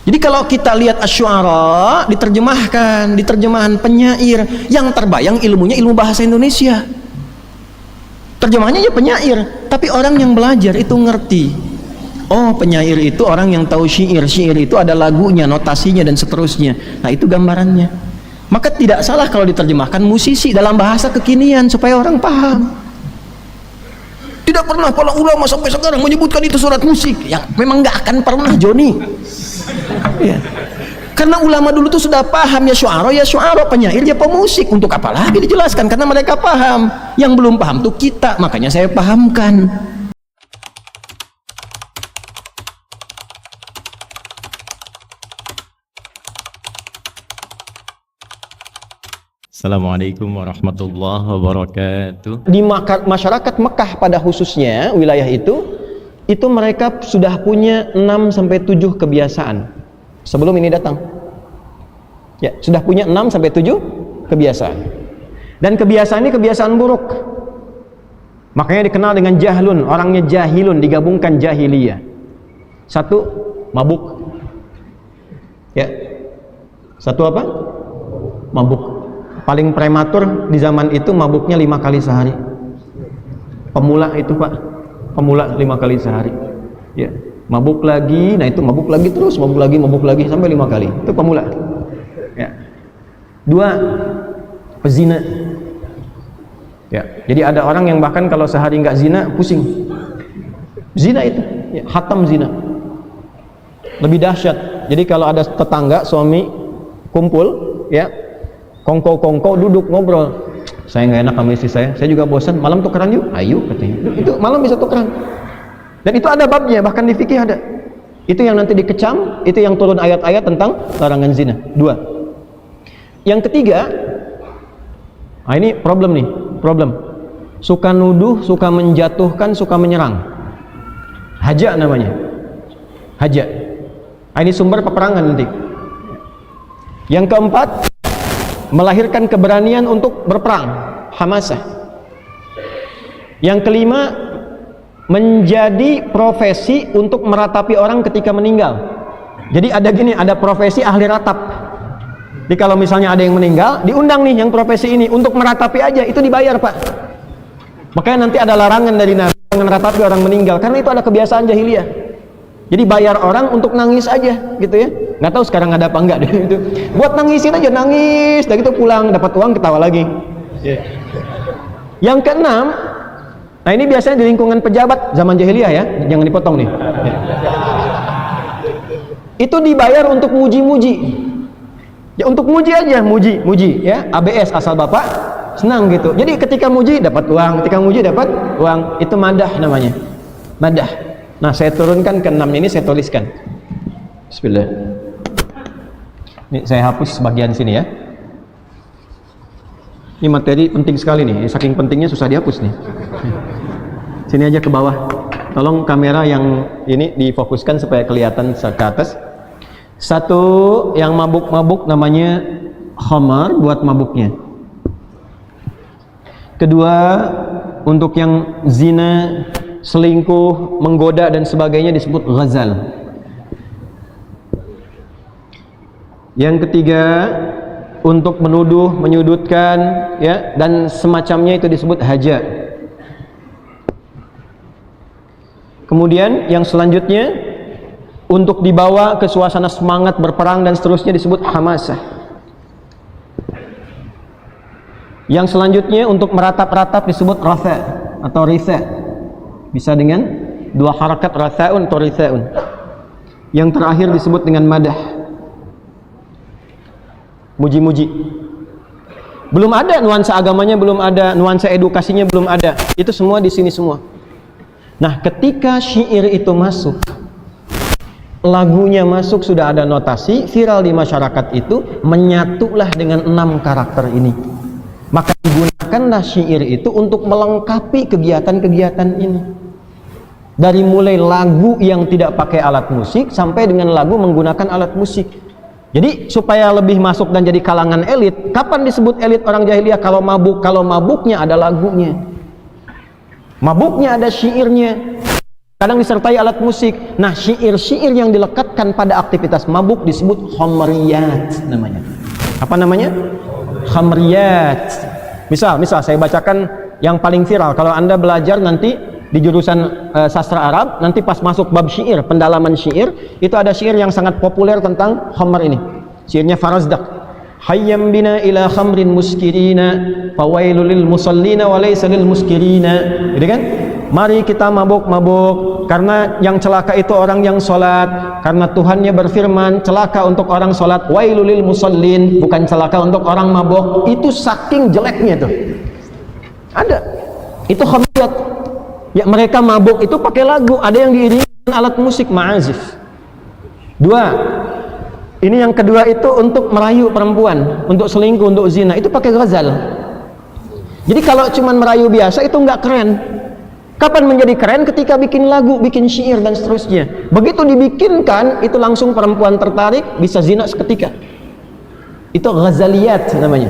Jadi kalau kita lihat Asy-Syu'ara diterjemahkan, di terjemahan penyair, yang terbayang ilmunya ilmu bahasa Indonesia. Terjemahannya ya penyair, tapi orang yang belajar itu ngerti. Oh, penyair itu orang yang tahu syair. Syair itu ada lagunya, notasinya dan seterusnya. Nah, itu gambarannya. Maka tidak salah kalau diterjemahkan musisi dalam bahasa kekinian supaya orang paham. Tidak pernah para ulama sampai sekarang menyebutkan itu surat musik. Yang memang nggak akan pernah, Joni. Ya. Karena ulama dulu tuh sudah paham, ya syu'ara, penyair ya pemusik. Untuk apa lagi dijelaskan? Karena mereka paham. Yang belum paham tuh kita. Makanya saya pahamkan. Assalamualaikum warahmatullahi wabarakatuh. Di masyarakat Mekah pada khususnya wilayah itu mereka sudah punya 6-7 kebiasaan sebelum ini datang. Ya, sudah punya 6-7 kebiasaan. Dan kebiasaan ini kebiasaan buruk. Makanya dikenal dengan jahlun, orangnya jahilun, digabungkan jahiliyah. 1, mabuk. Ya. 1 apa? Mabuk. Paling prematur di zaman itu mabuknya 5 kali sehari. Pemula itu, Pak, pemula 5 kali sehari. Ya, mabuk lagi, nah itu mabuk lagi terus, mabuk lagi sampai 5 kali. Itu pemula. Ya. 2, pezina. Ya, jadi ada orang yang bahkan kalau sehari nggak zina pusing. Zina itu, ya, hatam zina. Lebih dahsyat. Jadi kalau ada tetangga suami kumpul, ya, kongko duduk ngobrol, saya nggak enak sama istri saya juga bosan, malam tukeran yuk, ayo katanya. Itu malam bisa tukeran, dan itu ada babnya, bahkan di fikih ada. Itu yang nanti dikecam, itu yang turun ayat-ayat tentang larangan zina. 2, yang ketiga, nah ini problem, suka nuduh, suka menjatuhkan, suka menyerang. Haja namanya, haja. Nah, ini sumber peperangan nanti. Yang keempat, melahirkan keberanian untuk berperang, hamasah. Yang kelima, menjadi profesi untuk meratapi orang ketika meninggal. Jadi ada profesi ahli ratap. Jadi kalau misalnya ada yang meninggal, diundang nih yang profesi ini untuk meratapi aja, itu dibayar, Pak. Makanya nanti ada larangan dari Nabi jangan meratapi orang meninggal, karena itu ada kebiasaan jahiliyah. Jadi bayar orang untuk nangis aja, gitu ya. Nggak tahu sekarang ada apa enggak deh itu. Buat nangisin aja, nangis, dan gitu pulang dapat uang, ketawa lagi. Yang keenam, nah ini biasanya di lingkungan pejabat zaman jahiliyah ya, jangan dipotong nih. Itu dibayar untuk muji-muji. Ya untuk muji aja, muji ya, ABS asal bapak senang gitu. Jadi ketika muji dapat uang, ketika muji dapat uang, itu madah namanya. Madah. Nah, saya turunkan ke 6 ini, saya tuliskan. Bismillah. Ini saya hapus sebagian sini ya. Ini materi penting sekali nih, saking pentingnya susah dihapus nih. Sini aja ke bawah. Tolong kamera yang ini difokuskan supaya kelihatan ke atas. 1, yang mabuk-mabuk namanya khamar, buat mabuknya. 2, untuk yang zina, selingkuh, menggoda dan sebagainya disebut ghazal. Yang 3, untuk menuduh, menyudutkan, ya, dan semacamnya itu disebut haja. Kemudian yang selanjutnya, untuk dibawa ke suasana semangat berperang dan seterusnya disebut hamasah. Yang selanjutnya untuk meratap-ratap disebut ratha atau ritha. Bisa dengan 2 harakat, rathaun atau rithaun. Yang terakhir disebut dengan madah, muji-muji. Belum ada nuansa agamanya, belum ada nuansa edukasinya, belum ada. Itu semua di sini semua. Nah, ketika syair itu masuk, lagunya masuk, sudah ada notasi viral di masyarakat itu, menyatulah dengan 6 karakter ini. Maka digunakanlah syair itu untuk melengkapi kegiatan-kegiatan ini. Dari mulai lagu yang tidak pakai alat musik sampai dengan lagu menggunakan alat musik. Jadi supaya lebih masuk dan jadi kalangan elit. Kapan disebut elit orang jahiliyah? Kalau mabuk, kalau mabuknya ada lagunya, mabuknya ada syairnya. kadang disertai alat musik. Nah, syair-syair yang dilekatkan pada aktivitas mabuk disebut khamriyat namanya. Apa namanya? Khamriyat. Misal saya bacakan yang paling viral. Kalau Anda belajar nanti di jurusan sastra Arab, nanti pas masuk bab syair, pendalaman syair, itu ada syair yang sangat populer tentang khamr ini. Syairnya Farazdak. Hayyam bina ila khamrin muskirina, fawailul lil musallina wa laysa lil muskirina. Gitu kan? Mari kita mabuk-mabuk, karena yang celaka itu orang yang sholat, karena Tuhannya berfirman celaka untuk orang sholat, wailul lil musallin, bukan celaka untuk orang mabuk. Itu saking jeleknya tuh. Ada. Itu khamriyat. Ya, mereka mabuk itu pakai lagu, ada yang diiringi dengan alat musik ma'azif. Dua, ini yang kedua itu untuk merayu perempuan, untuk selingkuh, untuk zina, itu pakai ghazal. Jadi kalau cuman merayu biasa itu nggak keren. Kapan menjadi keren? Ketika bikin lagu, bikin syair dan seterusnya. Begitu dibikinkan, itu langsung perempuan tertarik, bisa zina seketika. Itu ghazaliyat namanya.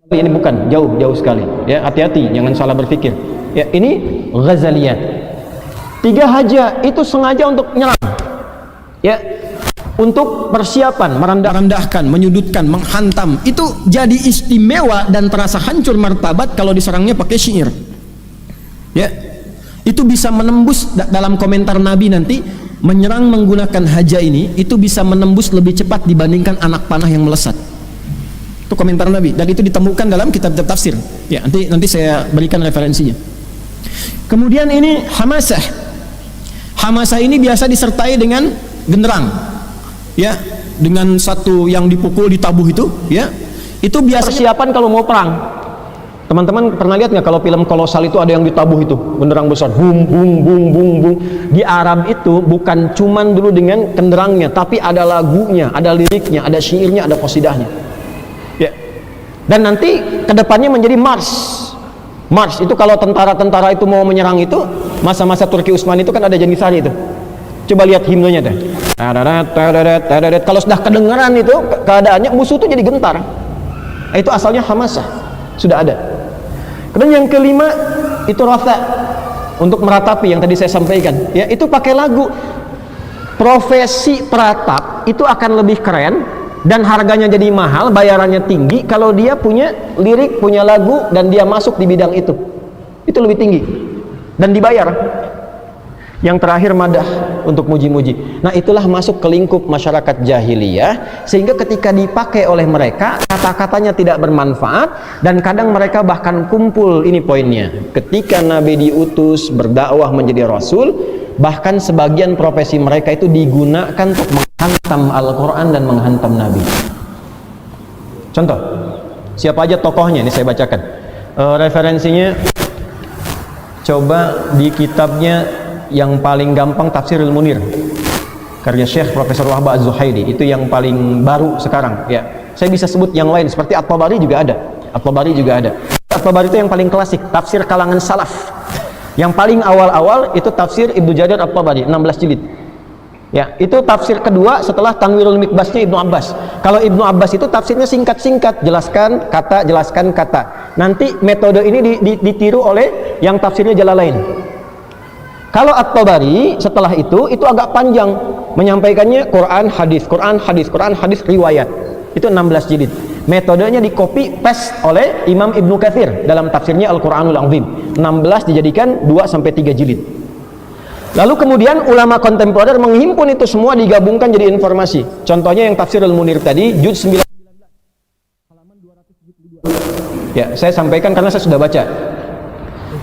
Ini bukan, jauh sekali. Ya, hati-hati, jangan salah berpikir. Ya, ini ghazaliyat. Tiga haja itu sengaja untuk nyerang. Ya, untuk persiapan, merendahkan, menyudutkan, menghantam. Itu jadi istimewa dan terasa hancur martabat kalau diserangnya pakai syair. Ya, itu bisa menembus dalam komentar Nabi nanti, menyerang menggunakan haja ini itu bisa menembus lebih cepat dibandingkan anak panah yang melesat. Itu komentar Nabi dan itu ditemukan dalam kitab-kitab tafsir. Ya, nanti saya berikan referensinya. Kemudian ini hamasah. Hamasah ini biasa disertai dengan genderang. Ya, dengan satu yang dipukul, ditabuh itu, ya. Itu biasa persiapan kalau mau perang. Teman-teman pernah lihat nggak kalau film kolosal itu ada yang ditabuh itu, genderang besar, bung bung bung bung bung. Di Arab itu bukan cuman dulu dengan genderangnya, tapi ada lagunya, ada liriknya, ada syairnya, ada qasidahnya. Ya. Dan nanti kedepannya menjadi mars. Mars itu kalau tentara-tentara itu mau menyerang itu, masa-masa Turki Utsmani itu kan ada Janisari itu. Coba lihat himnenya deh. Kalau sudah kedengaran itu keadaannya, musuh itu jadi gentar. Itu asalnya hamasah, sudah ada. Kemudian yang kelima itu ratha, untuk meratapi yang tadi saya sampaikan. Ya, itu pakai lagu. Profesi peratap itu akan lebih keren dan harganya jadi mahal, bayarannya tinggi kalau dia punya lirik, punya lagu dan dia masuk di bidang itu. Itu lebih tinggi dan dibayar. Yang terakhir madah, untuk muji-muji. Nah, itulah masuk ke lingkup masyarakat jahiliyah, sehingga ketika dipakai oleh mereka kata-katanya tidak bermanfaat dan kadang mereka bahkan kumpul. Ini poinnya, ketika Nabi diutus berdakwah menjadi Rasul, bahkan sebagian profesi mereka itu digunakan untuk menghantam Al-Quran dan menghantam Nabi. Contoh, siapa aja tokohnya? Ini saya bacakan referensinya. Coba di kitabnya yang paling gampang, Tafsirul Munir, karya Syekh Profesor Wahbah Az-Zuhaili, itu yang paling baru sekarang. Ya, saya bisa sebut yang lain seperti At-Tabari juga ada. At-Tabari juga ada. At-Tabari itu yang paling klasik, tafsir kalangan salaf. Yang paling awal-awal itu tafsir Ibnu Jarir At-Tabari, 16 jilid. Ya, itu tafsir kedua setelah Tanwirul Mikbasnya Ibnu Abbas. Kalau Ibnu Abbas itu tafsirnya singkat-singkat, jelaskan kata. Nanti metode ini ditiru oleh yang tafsirnya Jalalain. Kalau At-Tabari setelah itu agak panjang, menyampaikannya Quran hadis riwayat. Itu 16 jilid. Metodenya di copy paste oleh Imam Ibnu Katsir dalam tafsirnya Al-Qur'anul Azim. 16 dijadikan 2 sampai 3 jilid. Lalu kemudian ulama kontemporer menghimpun itu semua, digabungkan jadi informasi. Contohnya yang Tafsirul Munir tadi, juz 9 halaman 272. Ya, saya sampaikan karena saya sudah baca.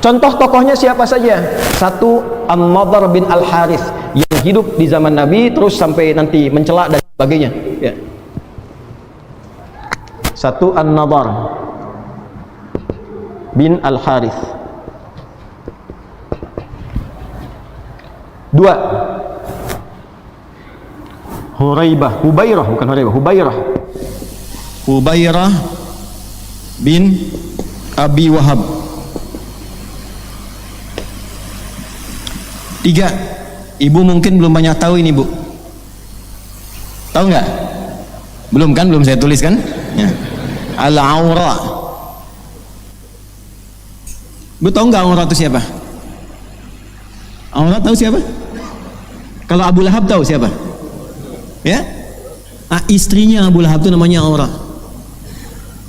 Contoh tokohnya siapa saja? Satu, An-Nadhr bin Al-Harith yang hidup di zaman Nabi terus sampai nanti mencela dan sebagainya. Ya. Satu, An-Nadhr bin Al-Harith. Dua, Hubairah bin Abi Wahab. Tiga, ibu mungkin belum banyak tahu ini, Bu. Tahu nggak? Belum kan? Belum saya tulis kan? Ya. Al-Aura. Bu tahu nggak Aura itu siapa? Aura tahu siapa? Kalau Abu Lahab tahu siapa? Ya? Istrinya Abu Lahab itu namanya Aura.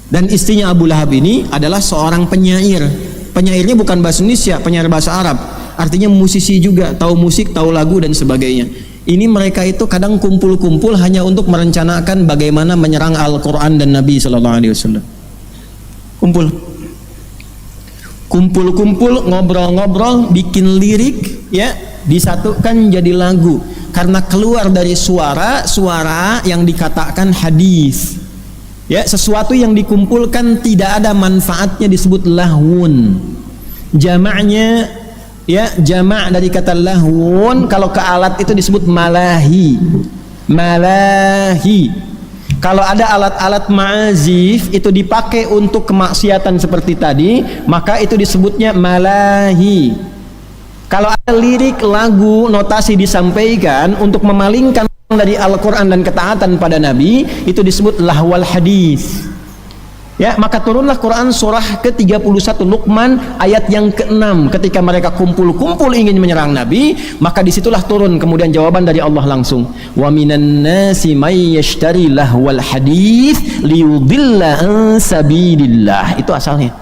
Dan istrinya Abu Lahab ini adalah seorang penyair. Penyairnya bukan bahasa Indonesia, penyair bahasa Arab. Artinya musisi juga, tahu musik, tahu lagu dan sebagainya. Ini mereka itu kadang kumpul-kumpul hanya untuk merencanakan bagaimana menyerang Al-Quran dan Nabi SAW. Kumpul-kumpul, ngobrol-ngobrol, bikin lirik, ya, disatukan jadi lagu. Karena keluar dari suara yang dikatakan hadis. Ya, sesuatu yang dikumpulkan tidak ada manfaatnya disebut lahwun. Jamaknya, ya, jamak dari kata lahwun, kalau ke alat itu disebut malahi. Kalau ada alat-alat ma'azif itu dipakai untuk kemaksiatan seperti tadi, maka itu disebutnya malahi. Kalau ada lirik, lagu, notasi disampaikan untuk memalingkan dari Al-Quran dan ketaatan pada Nabi, itu disebut lahwal hadis. Ya, maka turunlah Quran surah ke-31 Luqman ayat yang ke-6. Ketika mereka kumpul-kumpul ingin menyerang Nabi, maka disitulah turun kemudian jawaban dari Allah langsung. Wa minan nasi may yashtari lahwal hadis liyudilla an sabilillah. Itu asalnya.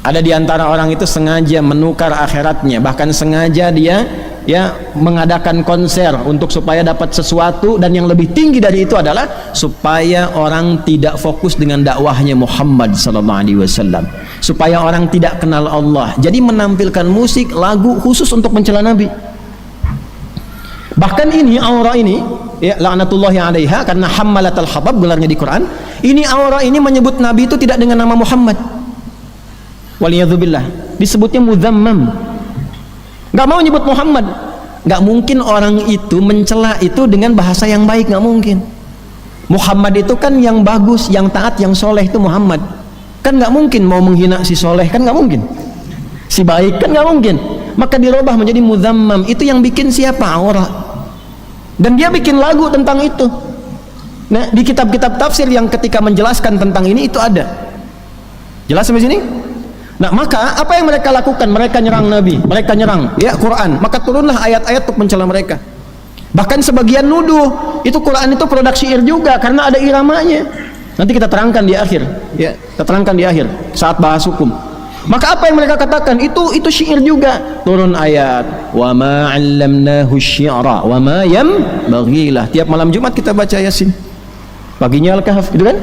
Ada di antara orang itu sengaja menukar akhiratnya, bahkan sengaja dia, ya, mengadakan konser untuk supaya dapat sesuatu, dan yang lebih tinggi dari itu adalah supaya orang tidak fokus dengan dakwahnya Muhammad SAW, supaya orang tidak kenal Allah. Jadi menampilkan musik, lagu khusus untuk mencela Nabi. Bahkan ini Aura ini, ya, laknatullahi alaiha, karena hammalatul habab gelarnya di Quran. Ini Aura ini menyebut Nabi itu tidak dengan nama Muhammad. Waliyadzubillah, disebutnya muzammam. Gak mau nyebut Muhammad. Gak mungkin orang itu mencela itu dengan bahasa yang baik, gak mungkin. Muhammad itu kan yang bagus, yang taat, yang soleh, itu Muhammad. Kan gak mungkin mau menghina si soleh, kan gak mungkin. Si baik kan gak mungkin. Maka dirubah menjadi muzammam. Itu yang bikin siapa? Aura. Dan dia bikin lagu tentang itu. Nah, di kitab-kitab tafsir yang ketika menjelaskan tentang ini itu ada. Jelas sampai sini? Nah, maka apa yang mereka lakukan? Mereka nyerang Nabi, mereka nyerang, ya, Quran. Maka turunlah ayat-ayat untuk mencela mereka. Bahkan sebagian nuduh itu Quran itu produk syair juga karena ada iramanya. Nanti kita terangkan di akhir, ya, kita terangkan di akhir saat bahas hukum. Maka apa yang mereka katakan itu syair juga. Turun ayat, wa ma 'allamnahu syi'ra wa ma yambaghilah. Tiap malam Jumat kita baca Yasin. Paginya Al-Kahf, gitu kan?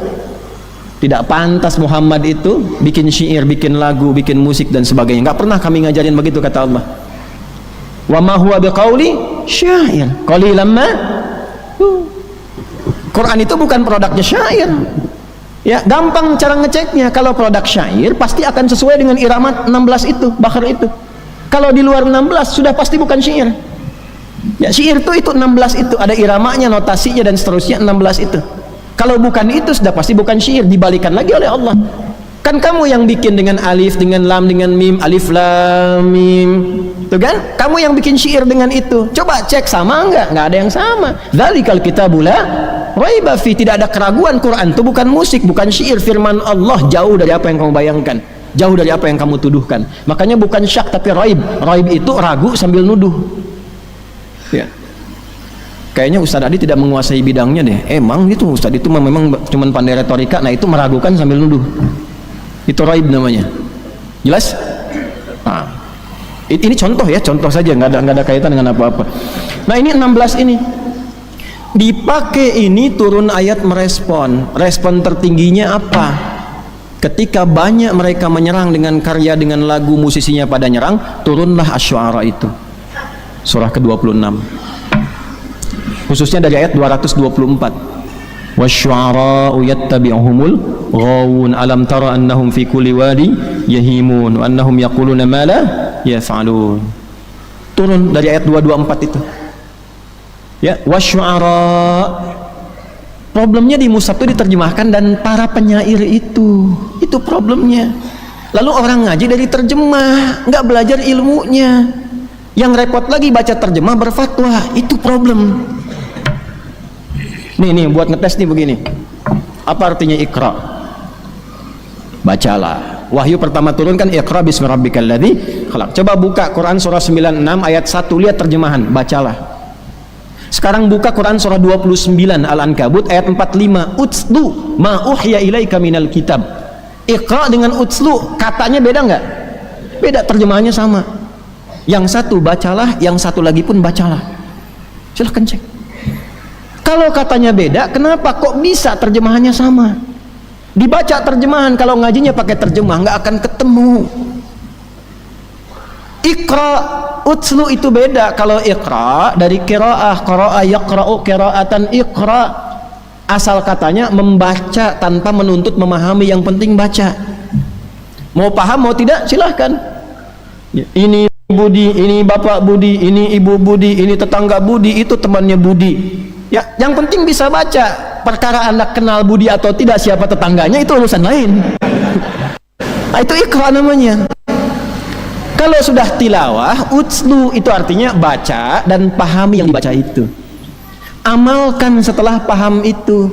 Tidak pantas Muhammad itu bikin syair, bikin lagu, bikin musik dan sebagainya. Enggak pernah kami ngajarin begitu, kata Allah. Wa ma huwa biqauli syair. Qalilan ma. Quran itu bukan produknya syair. Ya, gampang cara ngeceknya. Kalau produk syair pasti akan sesuai dengan irama 16 itu, bakar itu. Kalau di luar 16 sudah pasti bukan syair. Ya, syair itu 16 itu, ada iramanya, notasinya dan seterusnya 16 itu. Kalau bukan itu sudah pasti bukan syair, dibalikan lagi oleh Allah. Kan kamu yang bikin dengan alif, dengan lam, dengan mim, alif lam mim. Tuh kan? Kamu yang bikin syair dengan itu. Coba cek sama enggak? Enggak ada yang sama. Dzalikal kitabul la raiba fi, tidak ada keraguan. Quran itu bukan musik, bukan syair, firman Allah, jauh dari apa yang kamu bayangkan, jauh dari apa yang kamu tuduhkan. Makanya bukan syak tapi raib. Raib itu ragu sambil nuduh. Ya. Kayaknya Ustadz Adi tidak menguasai bidangnya deh. Emang itu Ustadz itu memang cuma pandai retorika. Nah, itu meragukan sambil nuduh. Itu raib namanya. Jelas? Nah, ini contoh ya, contoh saja, nggak ada kaitan dengan apa-apa. Nah, ini 16 ini dipakai, ini turun ayat merespon. Respon tertingginya apa? Ketika banyak mereka menyerang dengan karya, dengan lagu, musisinya pada nyerang, turunlah Asy-Syu'ara itu, surah ke-26, khususnya dari ayat 224. Wasyu'ara'u yattabi'uhumul ghawun alam tara annahum fi kulli wadi yahimun wa annahum yaquluna ma la yaf'alun. Turun dari ayat 224 itu. Ya, wasyu'ara. Problemnya di mushaf itu diterjemahkan dan para penyair itu problemnya. Lalu orang ngaji dari terjemah, nggak belajar ilmunya. Yang repot lagi baca terjemah berfatwa, itu problem. Nih buat ngetes nih begini. Apa artinya Iqra? Bacalah. Wahyu pertama turun kan Iqra bismi rabbikal ladzi khalaq. Coba buka Quran surah 96 ayat 1, lihat terjemahan, bacalah. Sekarang buka Quran surah 29 Al-Ankabut ayat 45, utslu ma uhya ilaika minal kitab. Iqra dengan utslu katanya beda enggak? Beda, terjemahannya sama. Yang satu bacalah, yang satu lagi pun bacalah. Silahkan cek. Kalau katanya beda, kenapa kok bisa terjemahannya sama? Dibaca terjemahan, kalau ngajinya pakai terjemah nggak akan ketemu. Iqra, utslu itu beda. Kalau iqra dari qiraah, qara'a yaqra'u qira'atan iqra. Asal katanya membaca tanpa menuntut memahami, yang penting baca. Mau paham mau tidak silahkan. Ini Budi, ini bapak Budi, ini ibu Budi, ini tetangga Budi, itu temannya Budi. Ya, yang penting bisa baca. Perkara Anda kenal Budi atau tidak, siapa tetangganya, itu urusan lain. Nah, itu iqra namanya. Kalau sudah tilawah, utslu itu artinya baca dan pahami yang dibaca itu. Amalkan setelah paham itu.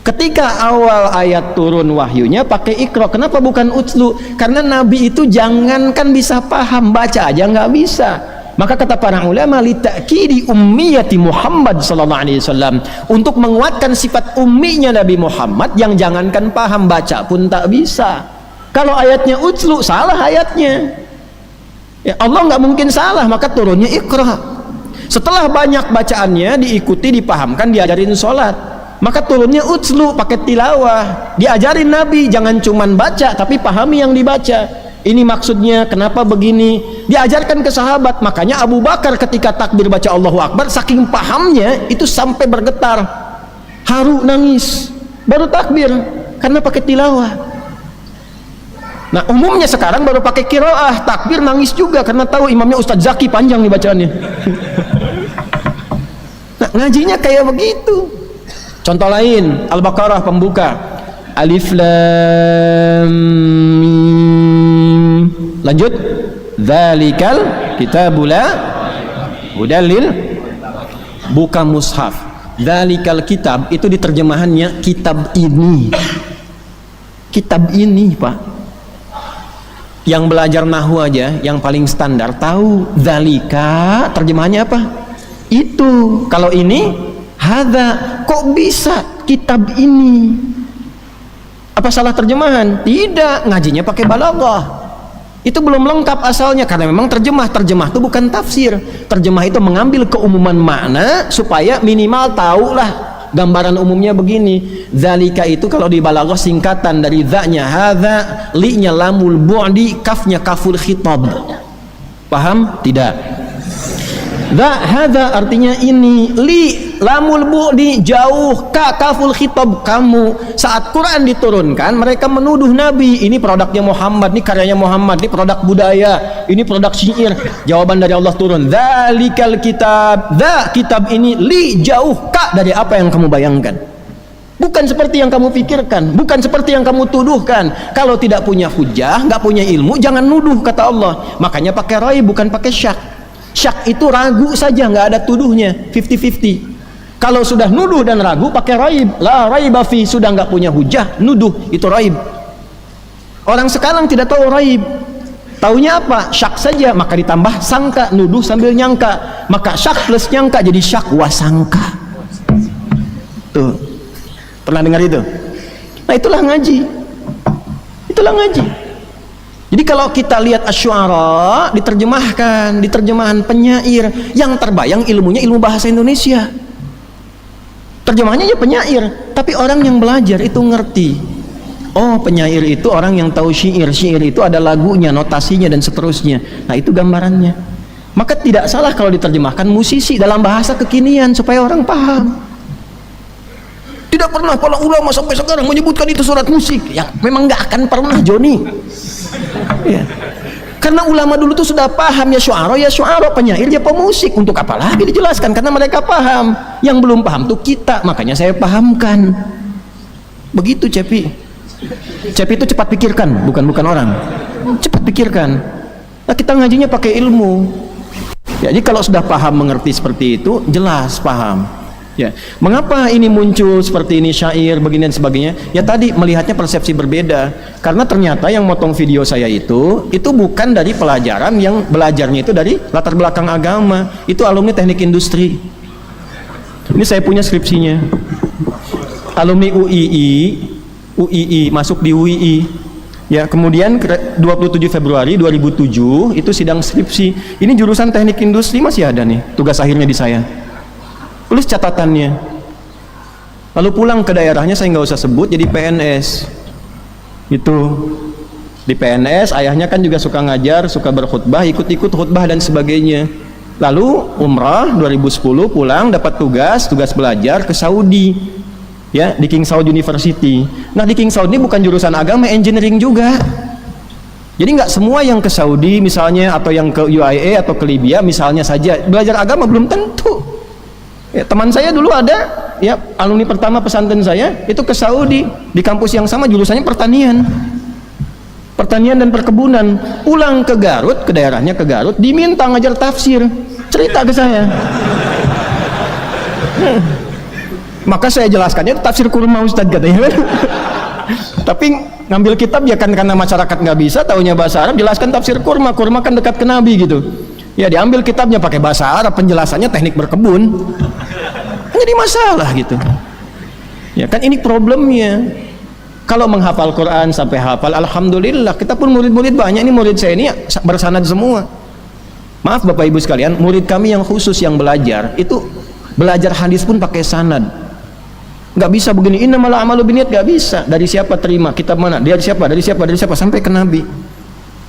Ketika awal ayat turun wahyunya pakai iqra, kenapa bukan utslu? Karena Nabi itu jangankan bisa paham, baca aja nggak bisa. Maka kata para ulama, li ta'kidi ummiyati Muhammad sallallahu alaihi wasallam, untuk menguatkan sifat umminya Nabi Muhammad yang jangankan paham, baca pun tak bisa. Kalau ayatnya utslu, salah ayatnya. Ya, Allah nggak mungkin salah, maka turunnya iqra. Setelah banyak bacaannya diikuti, dipahamkan, diajarin sholat, maka turunnya utslu, pakai tilawah, diajarin Nabi jangan cuman baca tapi pahami yang dibaca. Ini maksudnya, kenapa begini, diajarkan ke sahabat. Makanya Abu Bakar ketika takbir baca Allahu Akbar, saking pahamnya itu sampai bergetar, haru, nangis, baru takbir karena pakai tilawah. Nah, umumnya sekarang baru pakai qiraah, takbir nangis juga karena tahu imamnya Ustadz Zaki panjang nih bacaannya. Nah, ngajinya kayak begitu. Contoh lain, Al-Baqarah pembuka, Alif Lam Mim. Lanjut, dzalikal kitabul la hudalil, buka mushaf. Dzalikal kitab itu diterjemahannya kitab ini. Kitab ini, Pak. Yang belajar nahwu aja, yang paling standar tahu dzalika terjemahannya apa? Itu. Kalau ini hadza, kok bisa kitab ini? Apa salah terjemahan? Tidak, ngajinya pakai balaghah. Itu belum lengkap asalnya, karena memang terjemah itu bukan tafsir. Terjemah itu mengambil keumuman makna supaya minimal tahulah gambaran umumnya begini. Zalika itu kalau di balaghah singkatan dari za-nya hadza, li-nya lamul bu'di, kafnya kaful khitab. Paham? Tidak. Za hadza artinya ini, li lamul bu'di jauh, ka kaful khitab kamu. Saat Quran diturunkan mereka menuduh Nabi, ini produknya Muhammad, ini karyanya Muhammad, ini produk budaya, ini produk syair. Jawaban dari Allah turun, dzalikal kitab, za kitab ini, li jauh, ka dari apa yang kamu bayangkan. Bukan seperti yang kamu pikirkan, bukan seperti yang kamu tuduhkan. Kalau tidak punya hujah, nggak punya ilmu, jangan nuduh, kata Allah. Makanya pakai raib, bukan pakai syak. Syak itu ragu saja, nggak ada tuduhnya, 50-50. Kalau sudah nuduh dan ragu pakai raib, la raiba fi, sudah nggak punya hujah, nuduh, itu raib. Orang sekarang tidak tahu raib, taunya apa? Syak saja, maka ditambah sangka, nuduh sambil nyangka, maka syak plus nyangka jadi syak wasangka. Tuh, pernah dengar itu? Nah, itulah ngaji, itulah ngaji. Jadi kalau kita lihat Asy-Syu'ara diterjemahkan, di terjemahan penyair, yang terbayang ilmunya ilmu bahasa Indonesia. Terjemahannya ya penyair, tapi orang yang belajar itu ngerti. Oh, penyair itu orang yang tahu syair, syair itu ada lagunya, notasinya dan seterusnya. Nah, itu gambarannya. Maka tidak salah kalau diterjemahkan musisi dalam bahasa kekinian supaya orang paham. Tidak pernah para ulama sampai sekarang menyebutkan itu surat musik. Ya, memang nggak akan pernah, Joni. Ya. Karena ulama dulu tuh sudah paham, ya syu'ara, penyair, ya pemusik. Untuk apa lagi dijelaskan? Karena mereka paham. Yang belum paham tuh kita, makanya saya pahamkan. Begitu, Cepi. Cepi itu cepat pikirkan, bukan orang. Cepat pikirkan. Nah, kita ngajinya pakai ilmu. Jadi kalau sudah paham, mengerti seperti itu, jelas paham. Ya, mengapa ini muncul seperti ini syair begini dan sebagainya? Ya tadi melihatnya persepsi berbeda. Karena ternyata yang motong video saya itu bukan dari pelajaran, yang belajarnya itu dari latar belakang agama. Itu alumni teknik industri. Ini saya punya skripsinya. Alumni UII masuk di UII. Ya, kemudian 27 Februari 2007 itu sidang skripsi. Ini jurusan teknik industri masih ada nih, tugas akhirnya di saya. Tulis catatannya. Lalu pulang ke daerahnya, saya nggak usah sebut, jadi PNS. Itu di PNS, ayahnya kan juga suka ngajar, suka berkhutbah, ikut-ikut khutbah dan sebagainya. Lalu umrah 2010 pulang, dapat tugas belajar ke Saudi. Ya, di King Saud University. Nah, di King Saud ini bukan jurusan agama, engineering juga. Jadi nggak semua yang ke Saudi misalnya, atau yang ke UAE atau ke Libya misalnya saja belajar agama, belum tentu. Ya, teman saya dulu ada, ya alumni pertama pesantren saya itu ke Saudi, di kampus yang sama jurusannya pertanian dan perkebunan. Pulang ke Garut, ke daerahnya ke Garut, diminta ngajar tafsir, cerita ke saya. Maka saya jelaskannya tafsir kurma Ustadz katanya. Tapi ngambil kitab ya kan, karena masyarakat nggak bisa taunya bahasa Arab, jelaskan tafsir kurma kan dekat ke Nabi gitu. Ya diambil kitabnya pakai bahasa Arab, penjelasannya teknik berkebun. Jadi masalah gitu. Ya kan, ini problemnya. Kalau menghafal Quran sampai hafal, alhamdulillah. Kita pun murid-murid banyak, ini murid saya ini bersanad semua. Maaf Bapak Ibu sekalian, murid kami yang khusus yang belajar itu belajar hadis pun pakai sanad. Nggak bisa begini, innamal a'malu binniyat, nggak bisa. Dari siapa terima, kitab mana, dari siapa sampai ke Nabi.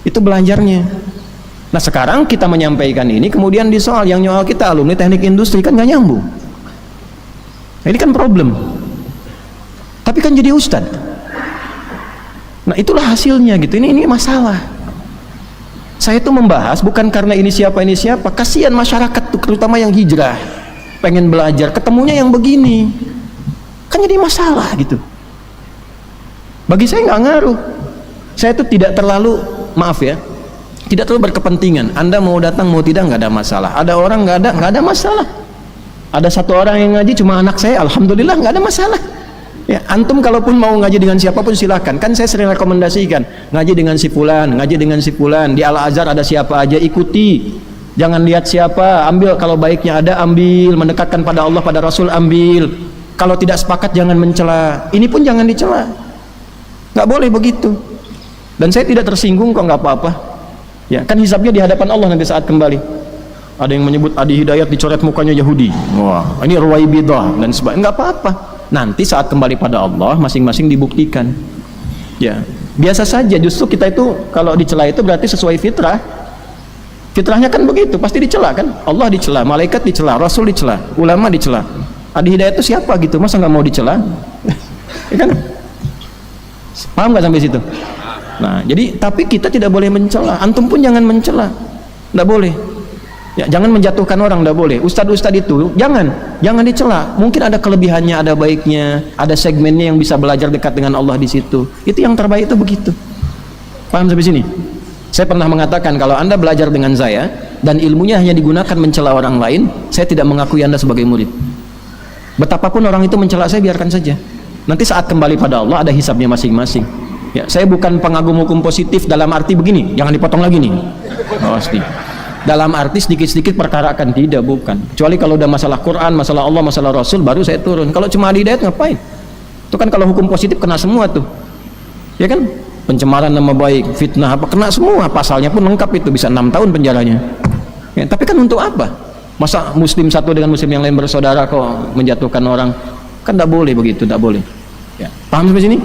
Itu belajarnya. Nah sekarang kita menyampaikan ini, kemudian di soal yang nyoal kita alumni teknik industri, kan nggak nyambung. Nah, ini kan problem. Tapi kan jadi ustadz. Nah itulah hasilnya gitu. Ini masalah. Saya tuh membahas bukan karena ini siapa. Kasihan masyarakat tuh, terutama yang hijrah, pengen belajar, ketemunya yang begini. Kan jadi masalah gitu. Bagi saya nggak ngaruh. Saya tuh tidak terlalu, maaf ya, tidak terlalu berkepentingan. Anda mau datang mau tidak nggak ada masalah. Ada orang nggak ada masalah. Ada satu orang yang ngaji cuma anak saya, alhamdulillah nggak ada masalah. Ya, antum kalaupun mau ngaji dengan siapapun silakan. Kan saya sering rekomendasikan ngaji dengan si fulan, di Al-Azhar ada siapa aja, ikuti. Jangan lihat siapa, ambil kalau baiknya ada, ambil, mendekatkan pada Allah, pada Rasul, ambil. Kalau tidak sepakat jangan mencela. Ini pun jangan dicela. Nggak boleh begitu. Dan saya tidak tersinggung kok, nggak apa-apa. Ya, kan hisabnya di hadapan Allah nanti saat kembali. Ada yang menyebut Adi Hidayat dicoret mukanya Yahudi. Wah, ini Ruwaibidah dan sebagainya. Nggak apa-apa. Nanti saat kembali pada Allah masing-masing dibuktikan. Ya, biasa saja. Justru kita itu kalau dicela itu berarti sesuai fitrah. Fitrahnya kan begitu, pasti dicela kan? Allah dicela, malaikat dicela, Rasul dicela, ulama dicela. Adi Hidayat itu siapa gitu? Masa nggak mau dicela? Ya kan? Paham nggak sampai situ? Nah, jadi tapi kita tidak boleh mencela. Antum pun jangan mencela. Nggak boleh. Ya, jangan menjatuhkan orang, nggak boleh. Ustadz itu jangan dicela. Mungkin ada kelebihannya, ada baiknya, ada segmennya yang bisa belajar dekat dengan Allah di situ. Itu yang terbaik itu begitu. Paham sampai sini? Saya pernah mengatakan kalau Anda belajar dengan saya dan ilmunya hanya digunakan mencela orang lain, saya tidak mengakui Anda sebagai murid. Betapapun orang itu mencela saya, biarkan saja. Nanti saat kembali pada Allah ada hisabnya masing-masing. Ya, saya bukan pengagum hukum positif dalam arti begini, jangan dipotong lagi nih. Pasti. Dalam arti sedikit-sedikit perkara akan tidak, bukan. Kecuali kalau udah masalah Quran, masalah Allah, masalah Rasul, baru saya turun. Kalau cuma Adi Hidayat ngapain? Itu kan kalau hukum positif kena semua tuh. Ya kan? Pencemaran nama baik, fitnah apa, kena semua. Pasalnya pun lengkap itu, bisa 6 tahun penjaranya. Ya, tapi kan untuk apa? Masa muslim satu dengan muslim yang lain bersaudara kok menjatuhkan orang? Kan tidak boleh begitu, tidak boleh. Ya. Paham sampai sini?